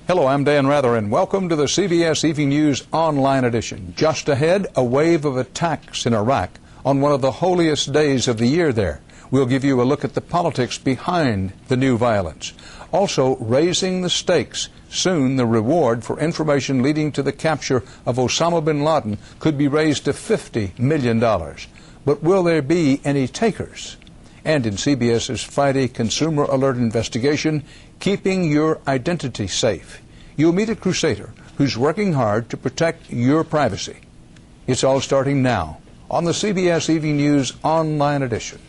Hello, I'm Dan Rather, and welcome to the CBS Evening News Online Edition. Just ahead, a wave of attacks in Iraq on one of the holiest days of the year there. We'll give you a look at the politics behind the new violence. Also, raising the stakes. Soon, the reward for information leading to the capture of Osama bin Laden could be raised to $50 million. But will there be any takers? And in CBS's Friday Consumer Alert investigation, keeping your identity safe. You'll meet a crusader who's working hard to protect your privacy. It's all starting now on the CBS Evening News Online Edition.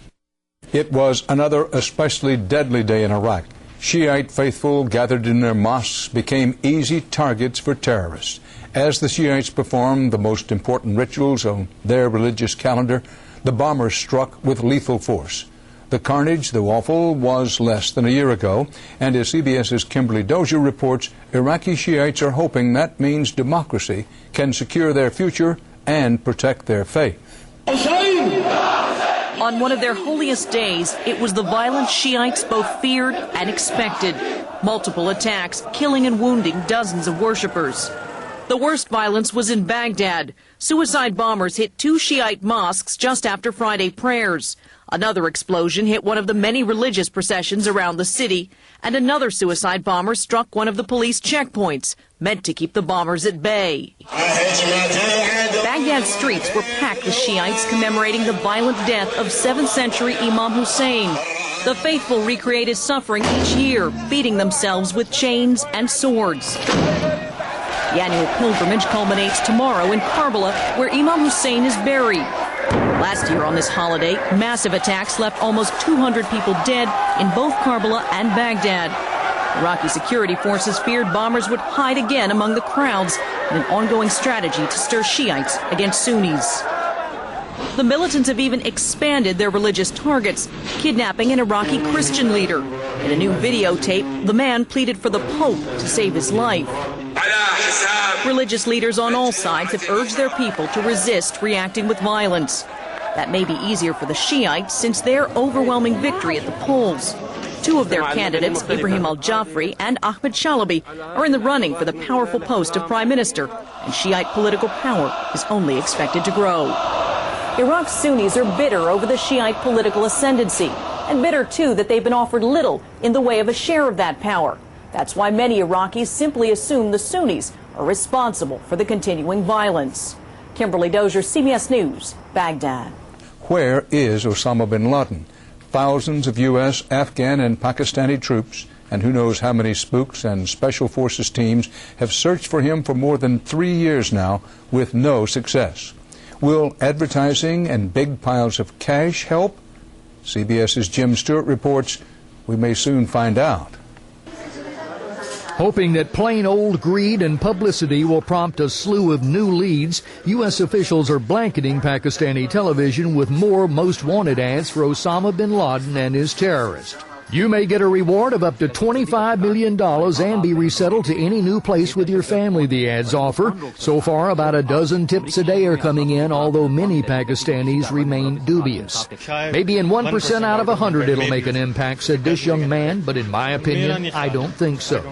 It was another especially deadly day in Iraq. Shiite faithful gathered in their mosques became easy targets for terrorists. As the Shiites performed the most important rituals on their religious calendar, the bombers struck with lethal force. The carnage, though awful, was less than a year ago, and as CBS's Kimberly Dozier reports, Iraqi Shiites are hoping that means democracy can secure their future and protect their faith. On one of their holiest days, it was the violence Shiites both feared and expected. Multiple attacks, killing and wounding dozens of worshippers. The worst violence was in Baghdad. Suicide bombers hit two Shiite mosques just after Friday prayers. Another explosion hit one of the many religious processions around the city, and another suicide bomber struck one of the police checkpoints, meant to keep the bombers at bay. Baghdad streets were packed with Shiites commemorating the violent death of 7th century Imam Hussein. The faithful recreate his suffering each year, beating themselves with chains and swords. The annual pilgrimage culminates tomorrow in Karbala, where Imam Hussein is buried. Last year on this holiday, massive attacks left almost 200 people dead in both Karbala and Baghdad. Iraqi security forces feared bombers would hide again among the crowds in an ongoing strategy to stir Shiites against Sunnis. The militants have even expanded their religious targets, kidnapping an Iraqi Christian leader. In a new videotape, the man pleaded for the Pope to save his life. Religious leaders on all sides have urged their people to resist reacting with violence. That may be easier for the Shiites since their overwhelming victory at the polls. Two of their candidates, Ibrahim al-Jafri and Ahmed Chalabi, are in the running for the powerful post of prime minister, and Shiite political power is only expected to grow. Iraq's Sunnis are bitter over the Shiite political ascendancy, and bitter, too, that they've been offered little in the way of a share of that power. That's why many Iraqis simply assume the Sunnis are responsible for the continuing violence. Kimberly Dozier, CBS News, Baghdad. Where is Osama bin Laden? Thousands of U.S., Afghan, and Pakistani troops, and who knows how many spooks and special forces teams have searched for him for more than 3 years now with no success. Will advertising and big piles of cash help? CBS's Jim Stewart reports we may soon find out. Hoping that plain old greed and publicity will prompt a slew of new leads, U.S. officials are blanketing Pakistani television with more most wanted ads for Osama bin Laden and his terrorists. You may get a reward of up to $25 million and be resettled to any new place with your family, the ads offer. So far, about a dozen tips a day are coming in, although many Pakistanis remain dubious. Maybe in 1% out of 100 it'll make an impact, said this young man, but in my opinion, I don't think so.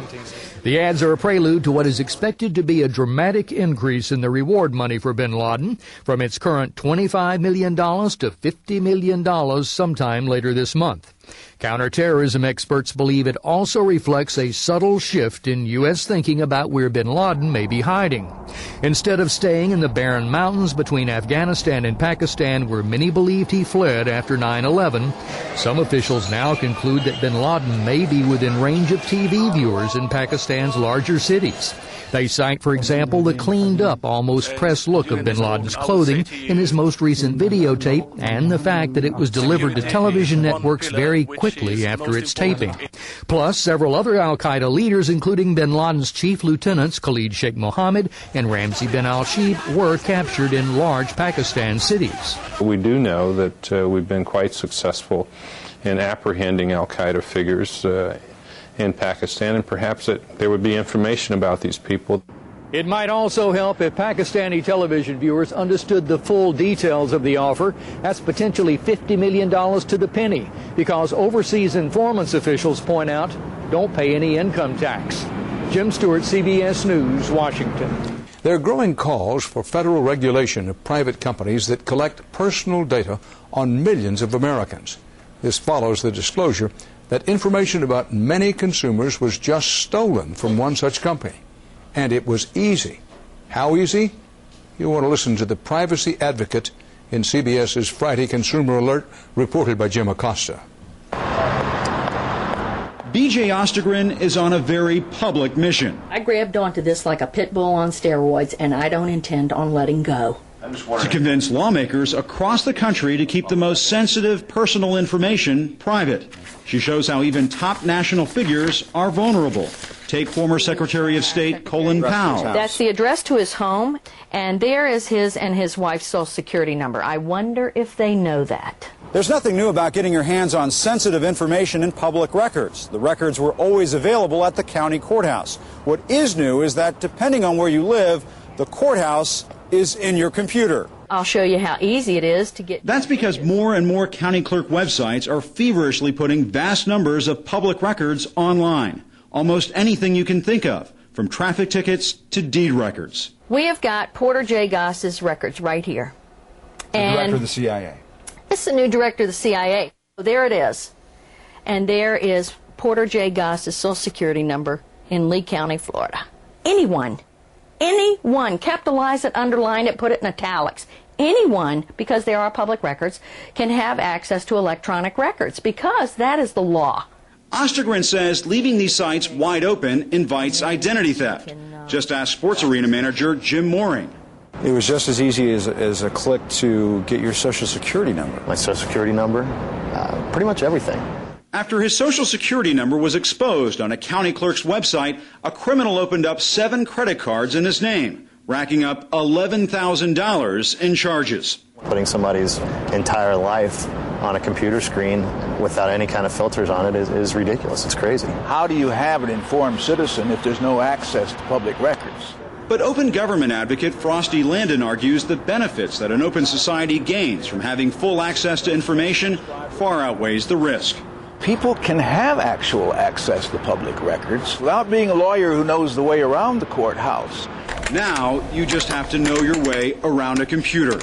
The ads are a prelude to what is expected to be a dramatic increase in the reward money for bin Laden, from its current $25 million to $50 million sometime later this month. Counterterrorism experts believe it also reflects a subtle shift in U.S. thinking about where bin Laden may be hiding. Instead of staying in the barren mountains between Afghanistan and Pakistan, where many believed he fled after 9/11, some officials now conclude that bin Laden may be within range of TV viewers in Pakistan's larger cities. They cite, for example, the cleaned-up, almost pressed look of bin Laden's clothing in his most recent videotape and the fact that it was delivered to television networks very quickly after its taping. Plus, several other al-Qaeda leaders, including bin Laden's chief lieutenants Khalid Sheikh Mohammed and Ramzi bin al-Shibh, were captured in large Pakistan cities. We do know that we've been quite successful in apprehending al-Qaeda figures in Pakistan, and perhaps that there would be information about these people. It might also help if Pakistani television viewers understood the full details of the offer. That's potentially $50 million to the penny, because overseas informants, officials point out, don't pay any income tax. Jim Stewart, CBS News, Washington. There are growing calls for federal regulation of private companies that collect personal data on millions of Americans. This follows the disclosure that information about many consumers was just stolen from one such company. And it was easy. How easy? You'll want to listen to the privacy advocate in CBS's Friday Consumer Alert, reported by Jim Acosta. B.J. Ostergren is on a very public mission. I grabbed onto this like a pit bull on steroids, and I don't intend on letting go. To convince lawmakers across the country to keep the most sensitive personal information private. She shows how even top national figures are vulnerable. Take former Secretary of State Colin Powell. That's the address to his home, and there is his and his wife's Social Security number. I wonder if they know that. There's nothing new about getting your hands on sensitive information in public records. The records were always available at the county courthouse. What is new is that depending on where you live, the courthouse is in your computer. I'll show you how easy it is to get. That's because more and more county clerk websites are feverishly putting vast numbers of public records online. Almost anything you can think of, from traffic tickets to deed records. We have got Porter J. Goss's records right here. The director of the CIA. This is the new director of the CIA. There it is. And there is Porter J. Goss's Social Security number in Lee County, Florida. Anyone, capitalize it, underline it, put it in italics. Anyone, because there are public records, can have access to electronic records because that is the law. Ostergren says leaving these sites wide open invites identity theft. Just ask sports arena manager Jim Mooring. It was just as easy as a click to get your Social Security number. My Social Security number, pretty much everything. After his Social Security number was exposed on a county clerk's website, a criminal opened up 7 credit cards in his name, racking up $11,000 in charges. Putting somebody's entire life on a computer screen without any kind of filters on it is ridiculous. It's crazy. How do you have an informed citizen if there's no access to public records? But open government advocate Frosty Landon argues the benefits that an open society gains from having full access to information far outweighs the risk. People can have actual access to public records without being a lawyer who knows the way around the courthouse. Now you just have to know your way around a computer.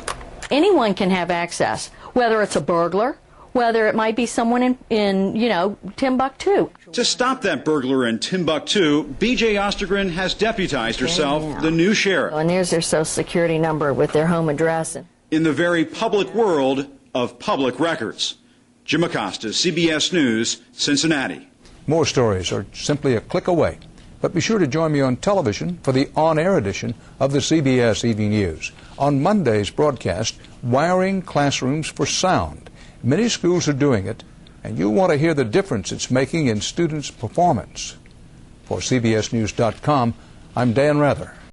Anyone can have access, whether it's a burglar, whether it might be someone in Timbuktu. To stop that burglar in Timbuktu, B.J. Ostergren has deputized herself the new sheriff. And there's their Social Security number with their home address. In the very public world of public records. Jim Acosta, CBS News, Cincinnati. More stories are simply a click away. But be sure to join me on television for the on-air edition of the CBS Evening News. On Monday's broadcast, Wiring Classrooms for Sound. Many schools are doing it, and you'll want to hear the difference it's making in students' performance. For CBSNews.com, I'm Dan Rather.